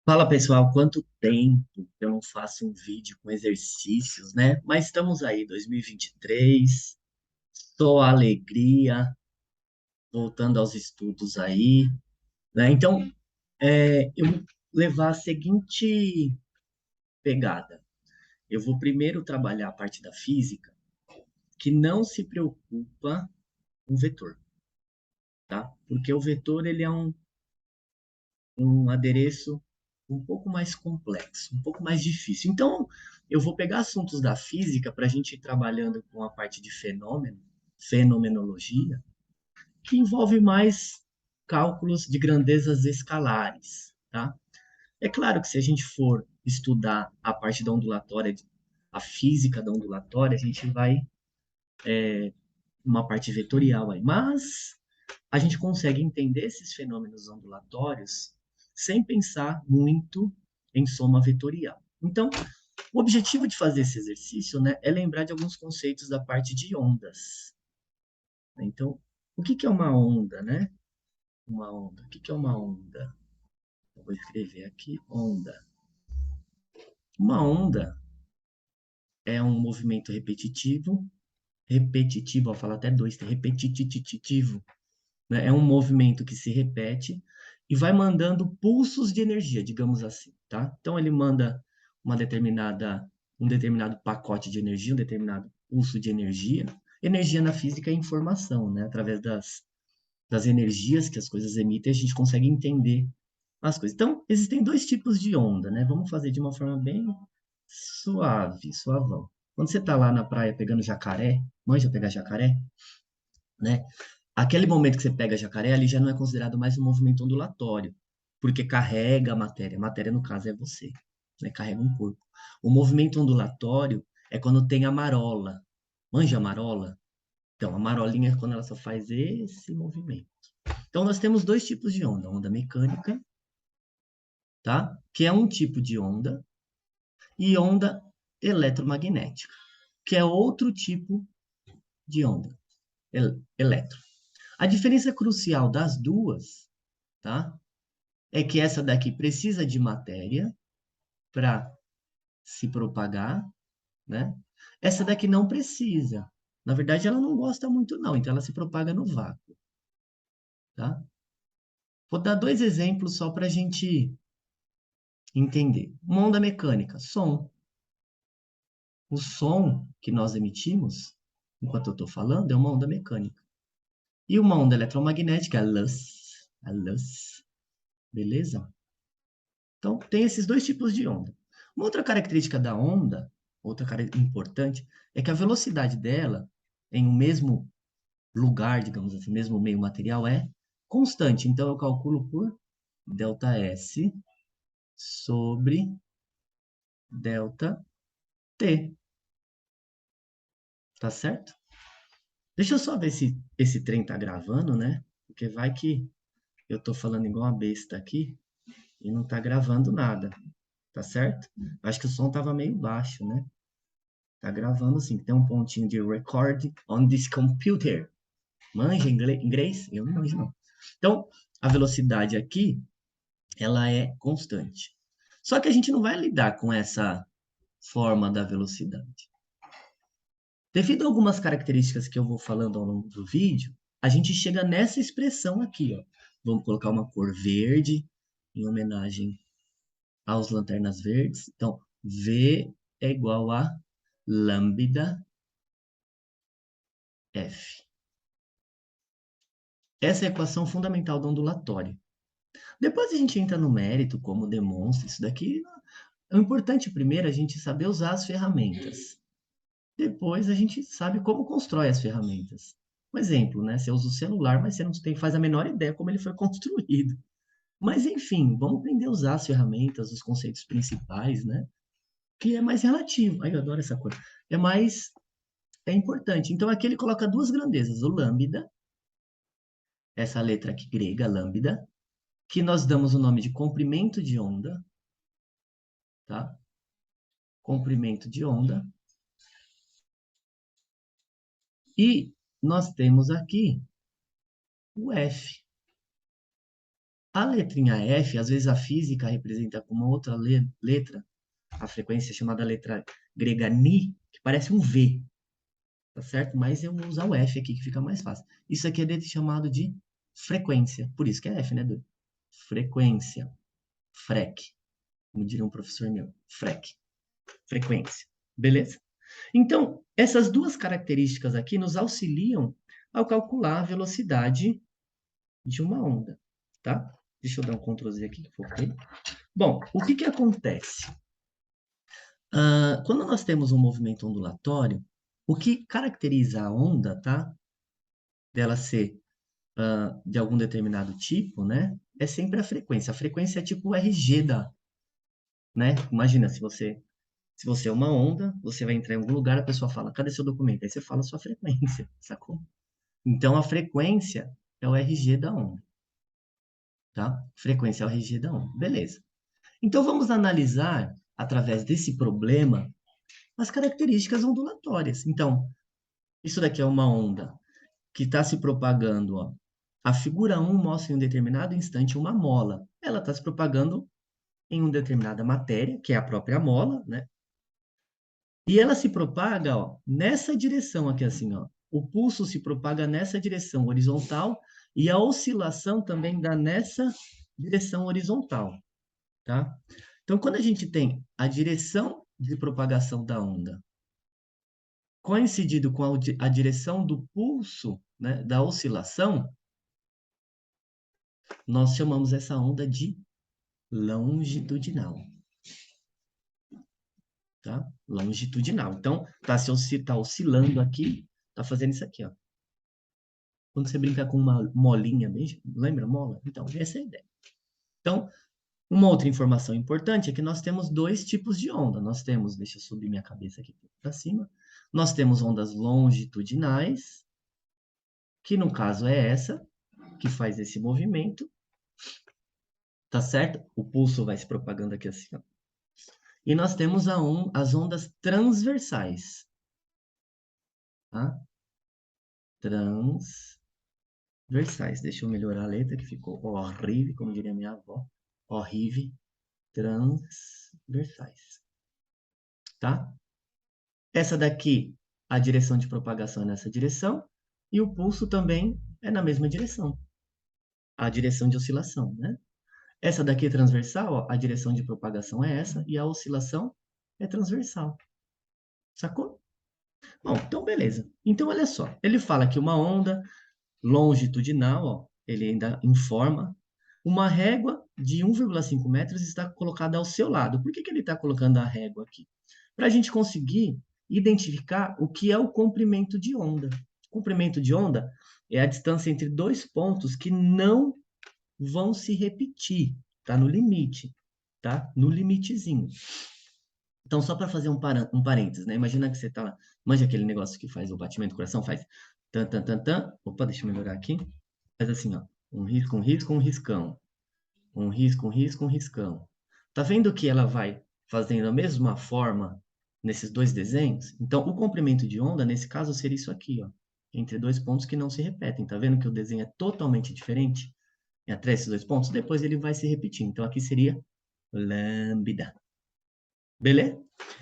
Fala pessoal, quanto tempo que eu não faço um vídeo com exercícios, né? Mas estamos aí, 2023, só alegria, voltando aos estudos aí, né? Então, eu vou levar a seguinte pegada. Eu vou primeiro trabalhar a parte da física, que não se preocupa com o vetor, tá? Porque o vetor, ele é um adereço um pouco mais complexo, um pouco mais difícil. Então, eu vou pegar assuntos da física para a gente ir trabalhando com a parte de fenômeno, fenomenologia, que envolve mais cálculos de grandezas escalares, tá? É claro que se a gente for estudar a parte da ondulatória, a física da ondulatória, a gente vai uma parte vetorial aí, mas a gente consegue entender esses fenômenos ondulatórios sem pensar muito em soma vetorial. Então, o objetivo de fazer esse exercício, né, é lembrar de alguns conceitos da parte de ondas. Então, o que que é uma onda, né? Uma onda. O que que é uma onda? Eu vou escrever aqui onda. Uma onda é um movimento repetitivo, vou falar até dois, repetitivo, né? É um movimento que se repete e vai mandando pulsos de energia, digamos assim, tá? Então ele manda um determinado pacote de energia, um determinado pulso de energia. Energia na física é informação, né? Através das energias que as coisas emitem, a gente consegue entender as coisas. Então, existem dois tipos de onda, né? Vamos fazer de uma forma bem suave, suavão. Quando você tá lá na praia pegando jacaré, manja pegar jacaré, né? Aquele momento que você pega jacaré, ali já não é considerado mais um movimento ondulatório, porque carrega a matéria. A matéria, no caso, é você, né? Carrega um corpo. O movimento ondulatório é quando tem a marola. Manja a marola? Então, a marolinha é quando ela só faz esse movimento. Então, nós temos dois tipos de onda. Onda mecânica, tá? Que é um tipo de onda, e onda eletromagnética, que é outro tipo de onda, elétron. A diferença crucial das duas, tá? É que essa daqui precisa de matéria para se propagar, né? Essa daqui não precisa. Na verdade, ela não gosta muito, não, então ela se propaga no vácuo, tá? Vou dar dois exemplos só para a gente entender. Uma onda mecânica, som. O som que nós emitimos, enquanto eu estou falando, é uma onda mecânica. E uma onda eletromagnética, a luz, beleza? Então, tem esses dois tipos de onda. Uma outra característica da onda, outra característica importante, é que a velocidade dela, em um mesmo lugar, digamos assim, mesmo meio material, é constante. Então, eu calculo por ΔS sobre ΔT. Tá certo? Deixa eu só ver se esse trem tá gravando, né? Porque vai que eu tô falando igual uma besta aqui e não tá gravando nada. Tá certo? Acho que o som tava meio baixo, né? Tá gravando sim. Tem um pontinho de record on this computer. Manja inglês? Eu não manjo, não. Então, a velocidade aqui, ela é constante. Só que a gente não vai lidar com essa forma da velocidade. Devido a algumas características que eu vou falando ao longo do vídeo, a gente chega nessa expressão aqui, ó. Vamos colocar uma cor verde, em homenagem aos lanternas verdes. Então, V é igual a lambda F. Essa é a equação fundamental do ondulatório. Depois a gente entra no mérito, como demonstra isso daqui. É importante primeiro a gente saber usar as ferramentas. Depois a gente sabe como constrói as ferramentas. Um exemplo, né? Você usa o celular, mas você não tem, faz a menor ideia como ele foi construído. Mas enfim, vamos aprender a usar as ferramentas, os conceitos principais, né? Que é mais relativo. Ai, eu adoro essa cor. É importante. Então aqui ele coloca duas grandezas, o lambda, essa letra aqui grega, lambda, que nós damos o nome de comprimento de onda, tá? Comprimento de onda. E nós temos aqui o F. A letrinha F, às vezes a física representa com uma outra letra, a frequência chamada letra grega Ni, que parece um V, tá certo? Mas eu vou usar o F aqui, que fica mais fácil. Isso aqui é chamado de frequência, por isso que é F, né, Du? Frequência, frec, como diria um professor meu, frec, frequência, beleza? Então, essas duas características aqui nos auxiliam ao calcular a velocidade de uma onda, tá? Deixa eu dar um Ctrl Z aqui, foquei. Bom, o que que acontece? Quando nós temos um movimento ondulatório, o que caracteriza a onda, tá? Dela ser de algum determinado tipo, né? É sempre a frequência. A frequência é tipo o RG né? Imagina, se você é uma onda, você vai entrar em algum lugar, a pessoa fala, cadê seu documento? Aí você fala a sua frequência, sacou? Então, a frequência é o RG da onda, tá? Frequência é o RG da onda. Beleza. Então, vamos analisar, através desse problema, as características ondulatórias. Então, isso daqui é uma onda que está se propagando, ó. A figura 1 mostra em um determinado instante uma mola. Ela está se propagando em uma determinada matéria, que é a própria mola, né? E ela se propaga, ó, nessa direção aqui, assim, ó. O pulso se propaga nessa direção horizontal e a oscilação também dá nessa direção horizontal, tá? Então, quando a gente tem a direção de propagação da onda coincidido com a direção do pulso, né, da oscilação, nós chamamos essa onda de longitudinal, tá? Longitudinal. Então, tá oscilando aqui, tá fazendo isso aqui, ó. Quando você brinca com uma molinha, lembra mola? Então, essa é a ideia. Então, uma outra informação importante é que nós temos dois tipos de onda. Nós temos, deixa eu subir minha cabeça aqui para cima, nós temos ondas longitudinais, que no caso é essa, que faz esse movimento, tá certo? O pulso vai se propagando aqui assim, ó. E nós temos as ondas transversais, tá? Transversais. Deixa eu melhorar a letra, que ficou horrível, como diria minha avó. Horrível. Transversais, tá? Essa daqui, a direção de propagação é nessa direção, e o pulso também é na mesma direção. A direção de oscilação, né? Essa daqui é transversal, ó, a direção de propagação é essa, e a oscilação é transversal. Sacou? Bom, então beleza. Então, olha só. Ele fala que uma onda longitudinal, ó, ele ainda informa, uma régua de 1,5 metros está colocada ao seu lado. Por que que ele está colocando a régua aqui? Para a gente conseguir identificar o que é o comprimento de onda. O comprimento de onda é a distância entre dois pontos que não vão se repetir. Tá no limite, tá? No limitezinho. Então, só para fazer um parênteses, né? Imagina que você tá lá, manja aquele negócio que faz o batimento do coração, faz tan, tan, tan, tan. Opa, deixa eu melhorar aqui. Faz assim, ó. Um risco, um risco, um riscão. Um risco, um risco, um riscão. Tá vendo que ela vai fazendo a mesma forma nesses dois desenhos? Então, o comprimento de onda, nesse caso, seria isso aqui, ó. Entre dois pontos que não se repetem. Tá vendo que o desenho é totalmente diferente? Entre esses dois pontos, depois ele vai se repetir. Então, aqui seria lambda. Beleza?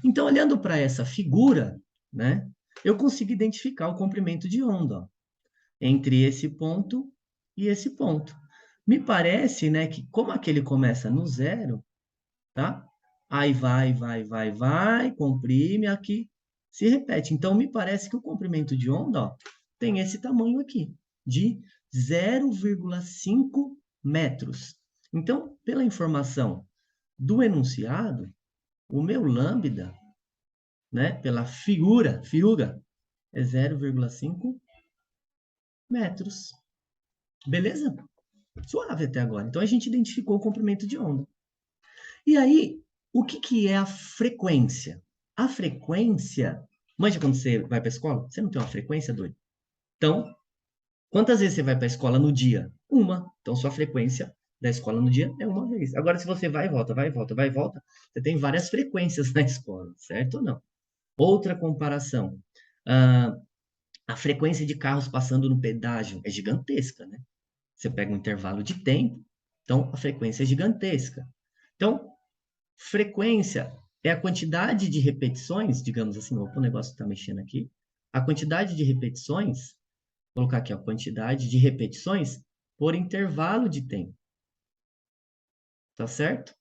Então, olhando para essa figura, né, eu consigo identificar o comprimento de onda, ó, entre esse ponto e esse ponto. Me parece, né, que como aquele começa no zero, tá? Aí vai, comprime, aqui se repete. Então, me parece que o comprimento de onda, ó, tem esse tamanho aqui, de 0,5 metros. Então, pela informação do enunciado, o meu lambda, né, pela figura, é 0,5 metros. Beleza? Suave até agora. Então, a gente identificou o comprimento de onda. E aí, o que que é a frequência? A frequência... Manja quando você vai para a escola? Você não tem uma frequência, doido? Então, quantas vezes você vai para a escola no dia? Uma. Então, sua frequência da escola no dia é uma vez. Agora, se você vai e volta, vai e volta, vai e volta, você tem várias frequências na escola, certo ou não? Outra comparação. Ah, a frequência de carros passando no pedágio é gigantesca, né? Você pega um intervalo de tempo, Então, a frequência é gigantesca. Então, frequência é a quantidade de repetições, digamos assim, opa, o negócio está mexendo aqui. A quantidade de repetições, vou colocar aqui, a quantidade de repetições por intervalo de tempo. Tá certo?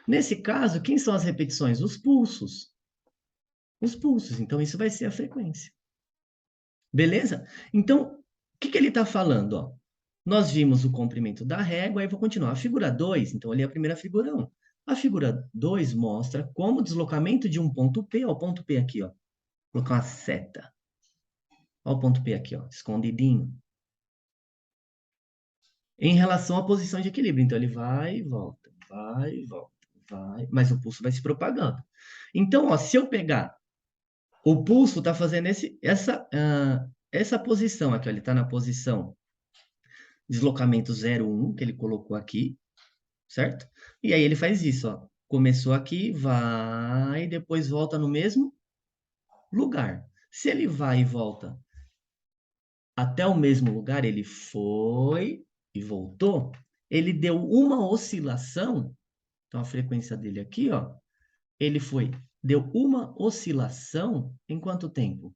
Nesse caso, quem são as repetições? Os pulsos. Os pulsos. Então, isso vai ser a frequência. Beleza? Então, o que ele está falando? Ó? Nós vimos o comprimento da régua, aí vou continuar. A figura 2, então ali é a primeira figura 1. A figura 2 mostra como o deslocamento de um ponto P, ó, o ponto P aqui, ó. Vou colocar uma seta. Ó o ponto P aqui, ó, escondidinho. Em relação à posição de equilíbrio. Então, ele vai e volta, vai e volta, vai, mas o pulso vai se propagando. Então, ó, se eu pegar, o pulso está fazendo essa posição aqui, ó, ele está na posição deslocamento 0,1, que ele colocou aqui, certo? E aí ele faz isso, ó. Começou aqui, vai, depois volta no mesmo lugar. Se ele vai e volta até o mesmo lugar, ele foi e voltou, ele deu uma oscilação, então a frequência dele aqui, ó, ele deu uma oscilação em quanto tempo?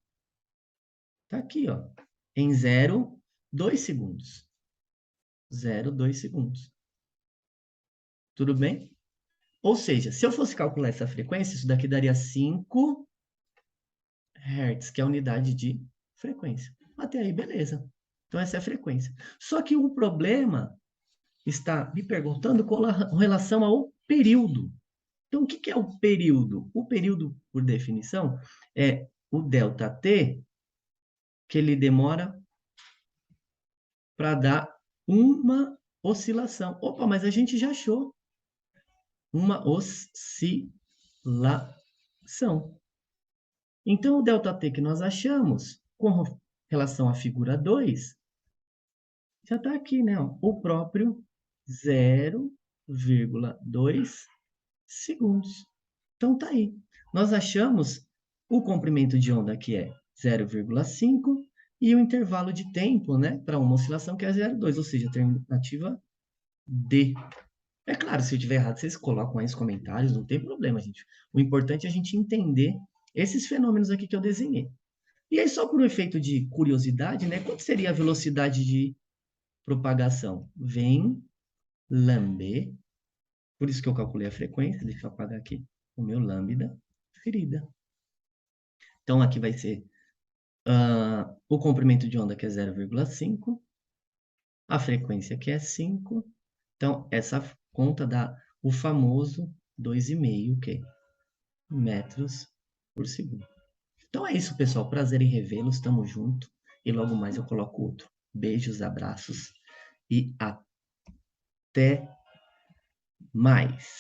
Tá aqui, ó, em 0,2 segundos. 0,2 segundos. Tudo bem? Ou seja, se eu fosse calcular essa frequência, isso daqui daria 5 Hz, que é a unidade de frequência. Até aí, beleza. Então, essa é a frequência. Só que o problema está me perguntando com relação ao período. Então, o que é o período? O período, por definição, é o ΔT, que ele demora para dar uma oscilação. Opa, mas a gente já achou uma oscilação. Então, o ΔT que nós achamos, com relação à figura 2, já está aqui, né? O próprio 0,2 segundos. Então, está aí. Nós achamos o comprimento de onda, que é 0,5, e o intervalo de tempo, né, para uma oscilação, que é 0,2, ou seja, alternativa D. É claro, se eu estiver errado, vocês colocam aí nos comentários, não tem problema, gente. O importante é a gente entender esses fenômenos aqui que eu desenhei. E aí, só por um efeito de curiosidade, né? Quanto seria a velocidade de propagação? Vem lambda, por isso que eu calculei a frequência, deixa eu apagar aqui o meu lambda, ferida. Então, aqui vai ser o comprimento de onda, que é 0,5, a frequência, que é 5. Então, essa conta dá o famoso 2,5, que metros por segundo. Então é isso, pessoal. Prazer em revê-los. Tamo junto. E logo mais eu coloco outro. Beijos, abraços e até mais.